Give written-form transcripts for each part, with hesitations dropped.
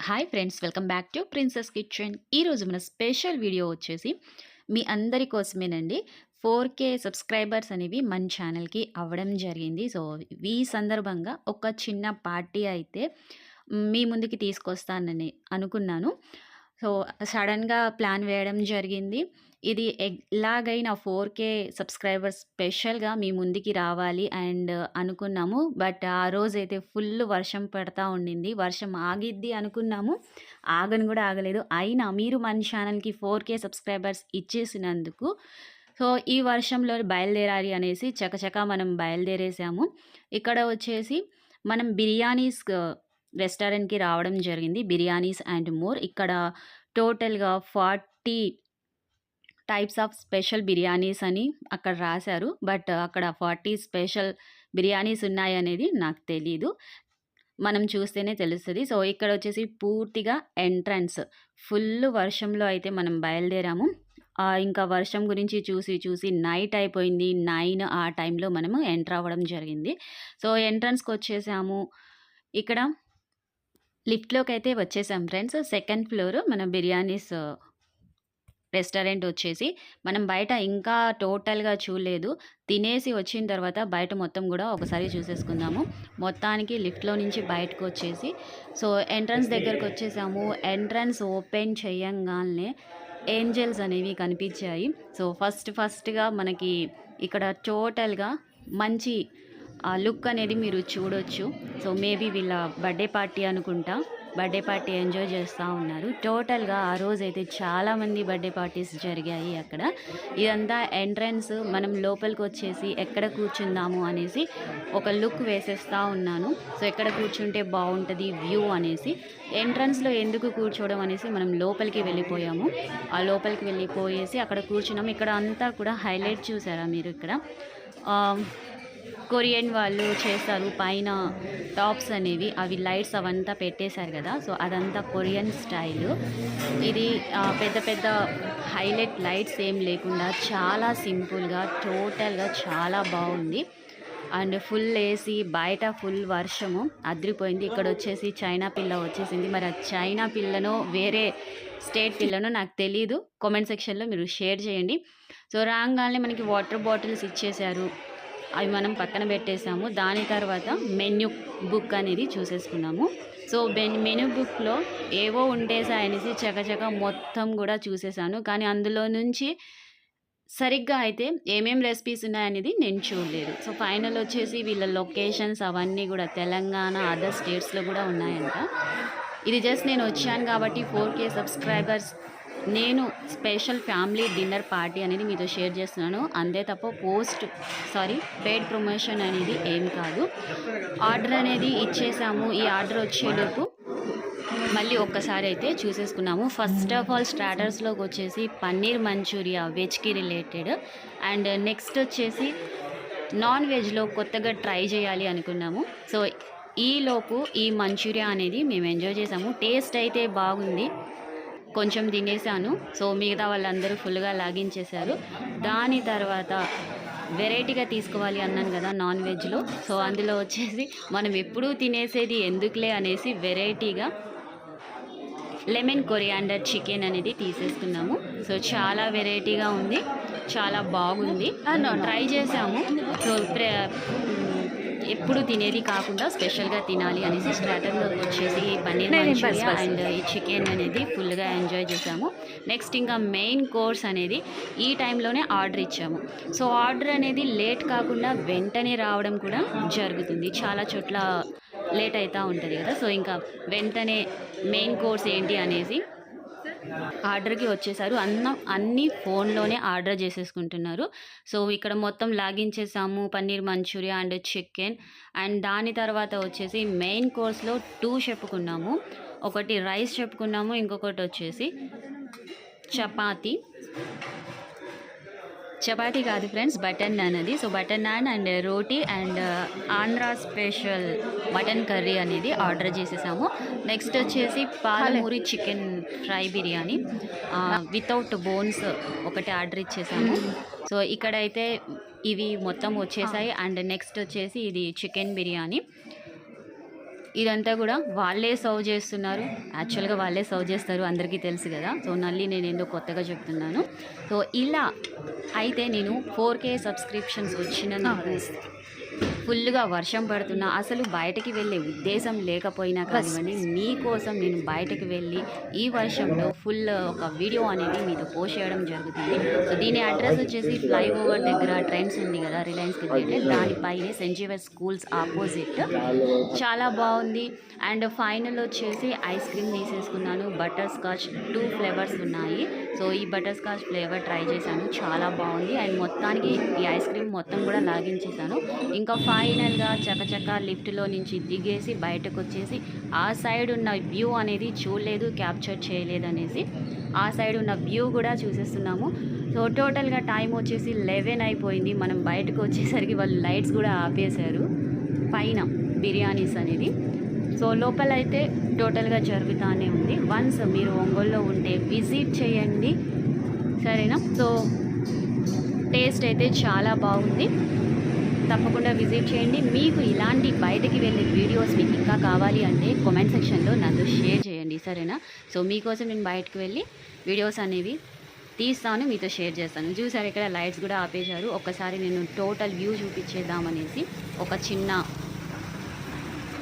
Hi friends, welcome back to princess kitchen. ఈరోజు మన special video వచ్చేసి మీ అందరి కోసమేనండి. 4K సబ్స్క్రైబర్స్ అనేవి మన ఛానల్కి అవ్వడం జరిగింది. సో ఈ సందర్భంగా ఒక చిన్న పార్టీ అయితే మీ ముందుకి తీసుకొస్తానని అనుకున్నాను. సో సడన్గా ప్లాన్ వేయడం జరిగింది. ఇది ఎలాగైనా 4K సబ్స్క్రైబర్స్ స్పెషల్గా మీ ముందుకి రావాలి అండ్ అనుకున్నాము. బట్ ఆ రోజైతే ఫుల్ వర్షం పడతా ఉండింది. వర్షం ఆగిద్ది అనుకున్నాము, ఆగను కూడా ఆగలేదు. అయినా మీరు మన ఛానల్కి 4K సబ్స్క్రైబర్స్ ఇచ్చేసినందుకు సో ఈ వర్షంలో బయలుదేరాలి అనేసి చకచకా మనం బయలుదేరేసాము. ఇక్కడ వచ్చేసి మనం బిర్యానీస్ రెస్టారెంట్కి రావడం జరిగింది. Biryanis and more. ఇక్కడ టోటల్గా 40 టైప్స్ ఆఫ్ స్పెషల్ బిర్యానీస్ అని అక్కడ రాశారు. బట్ అక్కడ 40 స్పెషల్ బిర్యానీస్ ఉన్నాయనేది నాకు తెలీదు. మనం చూస్తేనే తెలుస్తుంది. సో ఇక్కడ వచ్చేసి పూర్తిగా ఎంట్రన్స్ ఫుల్ వర్షంలో అయితే మనం బయలుదేరాము. ఇంకా వర్షం గురించి చూసి నైట్ అయిపోయింది. 9 ఆ టైంలో మనము ఎంటర్ అవ్వడం జరిగింది. సో ఎంట్రన్స్కి వచ్చేసాము. ఇక్కడ లిఫ్ట్లోకి అయితే వచ్చేసాం ఫ్రెండ్స్. సెకండ్ ఫ్లోర్ మన బిర్యానీస్ రెస్టారెంట్ వచ్చేసి మనం బయట ఇంకా టోటల్గా చూడలేదు. తినేసి వచ్చిన తర్వాత బయట మొత్తం కూడా ఒకసారి చూసేసుకుందాము. మొత్తానికి లిఫ్ట్లో నుంచి బయటకు వచ్చేసి సో ఎంట్రన్స్ దగ్గరకు వచ్చేసాము. ఎంట్రన్స్ ఓపెన్ చేయంగానే ఏంజల్స్ అనేవి కనిపించాయి. సో ఫస్ట్గా మనకి ఇక్కడ టోటల్గా మంచి లుక్ అనేది మీరు చూడొచ్చు. సో మేబీ వీళ్ళ బర్త్డే పార్టీ అనుకుంటా. బర్త్డే పార్టీ ఎంజాయ్ చేస్తూ ఉన్నారు. టోటల్గా ఆ రోజైతే చాలామంది బర్త్డే పార్టీస్ జరిగాయి అక్కడ. ఇదంతా ఎంట్రన్స్. మనం లోపలికి వచ్చేసి ఎక్కడ కూర్చుందాము అనేసి ఒక లుక్ వేసేస్తూ ఉన్నాను. సో ఎక్కడ కూర్చుంటే బాగుంటుంది వ్యూ అనేసి ఎంట్రన్స్లో ఎందుకు కూర్చోవడం అనేసి మనం లోపలికి వెళ్ళిపోయాము. ఆ లోపలికి వెళ్ళిపోయేసి అక్కడ కూర్చున్నాము. ఇక్కడ అంతా కూడా హైలైట్ చూసారా మీరు? ఇక్కడ కొరియన్ వాళ్ళు చేస్తారు పైన టాప్స్ అనేవి, అవి లైట్స్ అవంతా పెట్టేశారు కదా. సో అదంతా కొరియన్ స్టైల్. ఇది పెద్ద హైలైట్ లైట్స్ ఏం లేకుండా చాలా సింపుల్గా టోటల్గా చాలా బాగుంది. అండ్ ఫుల్ ఏసీ, బయట ఫుల్ వర్షము అదిరిపోయింది. ఇక్కడ వచ్చేసి చైనా పిల్ల వచ్చేసింది. మరి ఆ చైనా పిల్లనో వేరే స్టేట్ పిల్లనో నాకు తెలీదు. కామెంట్ సెక్షన్లో మీరు షేర్ చేయండి. సో రాగానే మనకి వాటర్ బాటిల్స్ ఇచ్చేశారు. అవి మనం పక్కన పెట్టేసాము. దాని తర్వాత మెన్యూ బుక్ అనేది చూసేసుకున్నాము. సో మెనూ బుక్లో ఏవో ఉండేసాయనేసి చకచక మొత్తం కూడా చూసేసాను. కానీ అందులో నుంచి సరిగ్గా అయితే ఏమేం రెసిపీస్ ఉన్నాయనేది నేను చూడలేదు. సో ఫైనల్ వచ్చేసి వీళ్ళ లొకేషన్స్ అవన్నీ కూడా తెలంగాణ, అదర్ స్టేట్స్లో కూడా ఉన్నాయంట. ఇది జస్ట్ నేను వచ్చాను కాబట్టి 4K సబ్స్క్రైబర్స్ నేను స్పెషల్ ఫ్యామిలీ డిన్నర్ పార్టీ అనేది మీతో షేర్ చేస్తున్నాను. అంతే తప్ప పెయిడ్ ప్రమోషన్ అనేది ఏం కాదు. ఆర్డర్ అనేది ఇచ్చేసాము. ఈ ఆర్డర్ వచ్చేలోపు మళ్ళీ ఒక్కసారి అయితే చూసేసుకున్నాము. ఫస్ట్ ఆఫ్ ఆల్ స్టార్టర్స్లోకి వచ్చేసి పన్నీర్ మంచూరియా వెజ్కి రిలేటెడ్. అండ్ నెక్స్ట్ వచ్చేసి నాన్ వెజ్లో కొత్తగా ట్రై చేయాలి అనుకున్నాము. సో ఈలోపు ఈ మంచూరియా అనేది మేము ఎంజాయ్ చేసాము. టేస్ట్ అయితే బాగుంది. కొంచెం తినేసాను. సో మిగతా వాళ్ళందరూ ఫుల్గా లాగించేశారు. దాని తర్వాత వెరైటీగా తీసుకోవాలి అన్నాను కదా నాన్ వెజ్లో. సో అందులో వచ్చేసి మనం ఎప్పుడూ తినేసేది ఎందుకులే అనేసి వెరైటీగా లెమన్ కొరియాండర్ చికెన్ అనేది తీసేసుకున్నాము. సో చాలా వెరైటీగా ఉంది, చాలా బాగుంది. ట్రై చేసాము. సో ఎప్పుడు తినేది కాకుండా స్పెషల్గా తినాలి అనేసి స్టార్టర్లోకి వచ్చేసి పన్నీర్ మంచూరియా అండ్ ఈ చికెన్ అనేది ఫుల్గా ఎంజాయ్ చేసాము. నెక్స్ట్ ఇంకా మెయిన్ కోర్స్ అనేది ఈ టైంలోనే ఆర్డర్ ఇచ్చాము. సో ఆర్డర్ అనేది లేట్ కాకుండా వెంటనే రావడం కూడా జరుగుతుంది. చాలా చోట్ల లేట్ అవుతూ ఉంటుంది కదా. సో ఇంకా వెంటనే మెయిన్ కోర్స్ ఏంటి అనేసి ఆర్డర్కి వచ్చేసారు. అన్నీ ఫోన్లోనే ఆర్డర్ చేసేసుకుంటున్నారు. సో ఇక్కడ మొత్తం లాగిన్ చేసాము. Paneer manchurian and chicken. And దాని తర్వాత వచ్చేసి మెయిన్ కోర్స్లో 2 చెప్పుకున్నాము. ఒకటి రైస్ చెప్పుకున్నాము, ఇంకొకటి వచ్చేసి చపాతీ కాదు ఫ్రెండ్స్, బటర్ నాన్ అది. So butter naan and roti and Andhra special mutton curry అనేది ఆర్డర్ చేసేసాము. నెక్స్ట్ వచ్చేసి Palamuri chicken fry biryani without bones ఒకటి ఆర్డర్ ఇచ్చేసాము. సో ఇక్కడైతే ఇవి మొత్తం వచ్చేసాయి. అండ్ నెక్స్ట్ వచ్చేసి ఇది చికెన్ బిర్యానీ. ఇదంతా కూడా వాళ్ళే సర్వ్ చేస్తున్నారు. యాక్చువల్‌గా వాళ్ళే సర్వ్ చేస్తారు అందరికీ తెలుసు గదా! సో, మళ్ళీ నేనేందో కొత్తగా చెప్తున్నాను. సో, ఇలా అయితే నేను 4K సబ్స్క్రిప్షన్స్ వచ్చినందుకు ఫుల్‌గా వర్షం పడుతున్నా, అసలు బయటకి వెళ్ళే ఉద్దేశం లేకపోయినా కానివ్వండి, మీకోసం నేను బయటకి వెళ్ళి ఈ వర్షంలో ఒక వీడియో అనేది మీతో పోస్ట్ చేయడం జరుగుతుంది. సో, దీని అడ్రస్ వచ్చేసి ఫ్లైఓవర్ దగ్గర ట్రెండ్స్ ఉంది కదా, రిలయన్స్‌కి రిలేటెడ్, దానిపైనే సెయింట్ జేవియర్స్ స్కూల్స్ ఆపోజిట్. చాలా బాగుంది. అండ్ ఫైనల్ వచ్చేసి ఐస్ క్రీమ్ తీసేసుకున్నాను. బటర్ స్కాచ్ 2 ఫ్లేవర్స్ ఉన్నాయి. సో, ఈ బటర్ స్కాచ్ ఫ్లేవర్ ట్రై చేశాను, చాలా బాగుంది. అండ్ మొత్తానికి ఈ ఐస్ క్రీమ్ మొత్తం కూడా లాగించేసాను. ఇంకా ఫైనల్‌గా చకచకా లిఫ్ట్‌లో నుంచి దిగేసి బయటకు వచ్చేసి ఆ సైడ్ ఉన్న వ్యూ అనేది చూడలేదు, క్యాప్చర్ చేయలేదనేసి ఆ సైడ్ ఉన్న వ్యూ కూడా చూసేస్తున్నాము. సో, టోటల్‌గా టైం వచ్చేసి 11 అయిపోయింది. మనం బయటకు వచ్చేసరికి వాళ్ళు లైట్స్ కూడా ఆపేశారు పైన బిర్యానీస్ అనేది. సో, లోపలైతే టోటల్‌గా జరుగుతానే ఉంది. వన్స్ మీరు ఒంగోలులో ఉంటే విజిట్ చేయండి, సరేనా? సో, టేస్ట్ అయితే చాలా బాగుంది. తప్పకుండా విజిట్ చేయండి. మీకు ఇలాంటి బయటకి వెళ్ళే వీడియోస్ మీకు ఇంకా కావాలి అంటే కామెంట్ సెక్షన్లో నాతో షేర్ చేయండి, సరేనా? సో, మీకోసం నేను బయటకు వెళ్ళి వీడియోస్ అనేవి తీస్తాను, మీతో షేర్ చేస్తాను. చూసారు ఇక్కడ లైట్స్ కూడా ఆపేశారు. ఒక్కసారి నేను టోటల్ వ్యూ చూపించేద్దామనేసి ఒక చిన్న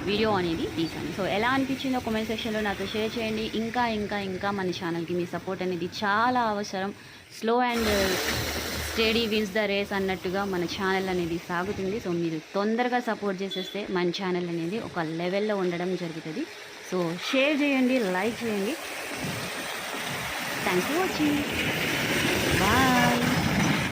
వీడియో అనేది తీశాను. సో, ఎలా అనిపించిందో కామెంట్ సెక్షన్లో నాతో షేర్ చేయండి. ఇంకా మన ఛానల్కి మీ సపోర్ట్ అనేది చాలా అవసరం. Slow and steady wins the race అన్నట్టుగా మన ఛానల్ అనేది సాగుతుంది. సో, మీరు తొందరగా సపోర్ట్ చేసేస్తే మన ఛానల్ అనేది ఒక లెవెల్లో ఉండడం జరుగుతుంది. సో, షేర్ చేయండి, లైక్ చేయండి. Thanks for watching.